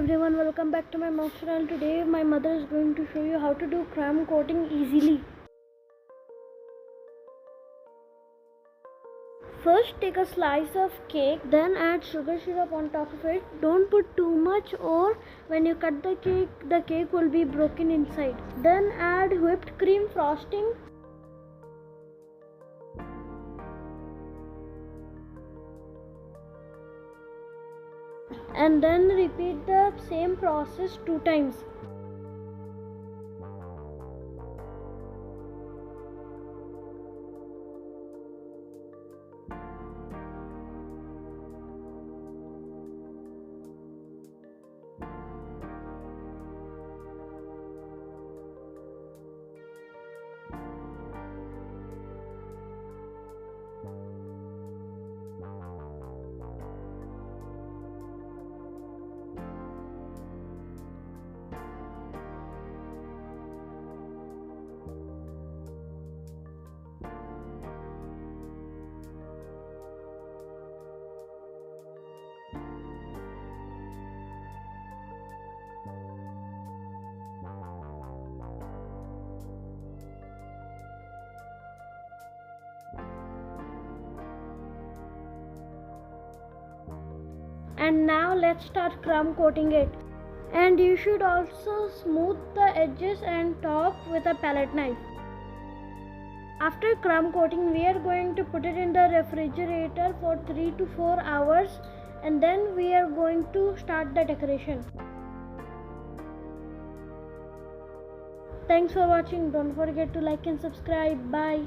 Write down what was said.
everyone, welcome back to my mom's channel. Today my mother is going to show you how to do crumb coating easily. First take a slice of cake, then add sugar syrup on top of it. Don't put too much or when you cut the cake will be broken inside. Then add whipped cream frosting. And then repeat the same process 2 times. And now let's start crumb coating it. And you should also smooth the edges and top with a palette knife. After crumb coating, we are going to put it in the refrigerator for 3 to 4 hours, and then we are going to start the decoration. Thanks for watching. Don't forget to like and subscribe. Bye.